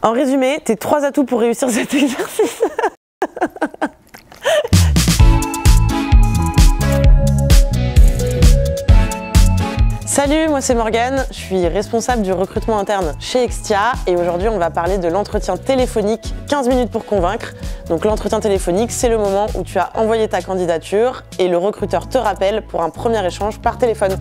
En résumé, tes 3 atouts pour réussir cet exercice. Salut, moi c'est Morgane, je suis responsable du recrutement interne chez Extia et aujourd'hui on va parler de l'entretien téléphonique 15 minutes pour convaincre. Donc l'entretien téléphonique, c'est le moment où tu as envoyé ta candidature et le recruteur te rappelle pour un premier échange par téléphone.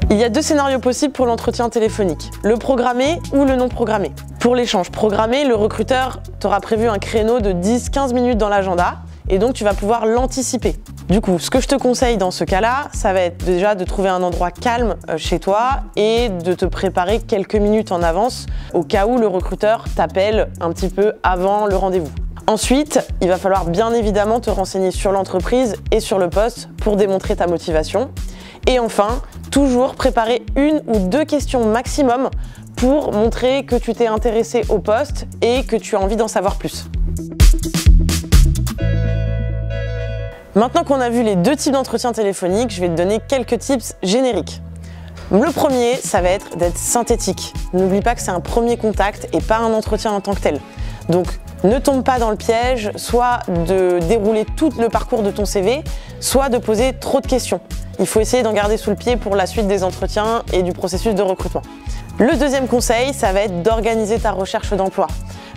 Il y a 2 scénarios possibles pour l'entretien téléphonique, le programmé ou le non programmé. Pour l'échange programmé, le recruteur t'aura prévu un créneau de 10-15 minutes dans l'agenda et donc tu vas pouvoir l'anticiper. Du coup, ce que je te conseille dans ce cas-là, ça va être déjà de trouver un endroit calme chez toi et de te préparer quelques minutes en avance au cas où le recruteur t'appelle un petit peu avant le rendez-vous. Ensuite, il va falloir bien évidemment te renseigner sur l'entreprise et sur le poste pour démontrer ta motivation. Et enfin, toujours préparer 1 ou 2 questions maximum pour montrer que tu t'es intéressé au poste et que tu as envie d'en savoir plus. Maintenant qu'on a vu les 2 types d'entretien téléphonique, je vais te donner quelques tips génériques. Le premier, ça va être d'être synthétique. N'oublie pas que c'est un premier contact et pas un entretien en tant que tel. Donc, ne tombe pas dans le piège, soit de dérouler tout le parcours de ton CV, soit de poser trop de questions. Il faut essayer d'en garder sous le pied pour la suite des entretiens et du processus de recrutement. Le deuxième conseil, ça va être d'organiser ta recherche d'emploi.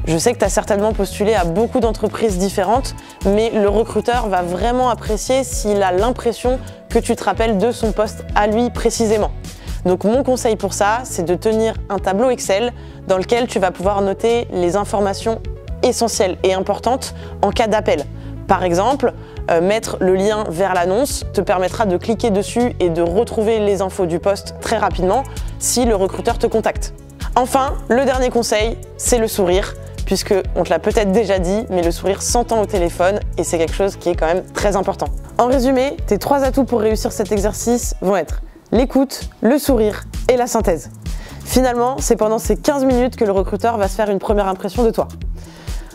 Je sais que tu as certainement postulé à beaucoup d'entreprises différentes, mais le recruteur va vraiment apprécier s'il a l'impression que tu te rappelles de son poste à lui précisément. Donc mon conseil pour ça, c'est de tenir un tableau Excel dans lequel tu vas pouvoir noter les informations essentielles et importantes en cas d'appel. Par exemple, mettre le lien vers l'annonce te permettra de cliquer dessus et de retrouver les infos du poste très rapidement si le recruteur te contacte. Enfin, le dernier conseil, c'est le sourire, puisque on te l'a peut-être déjà dit, mais le sourire s'entend au téléphone et c'est quelque chose qui est quand même très important. En résumé, tes 3 atouts pour réussir cet exercice vont être l'écoute, le sourire et la synthèse. Finalement, c'est pendant ces 15 minutes que le recruteur va se faire une première impression de toi.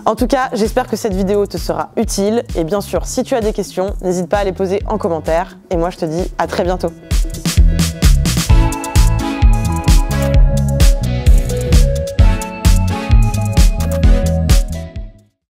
En tout cas, j'espère que cette vidéo te sera utile et bien sûr, si tu as des questions, n'hésite pas à les poser en commentaire et moi je te dis à très bientôt.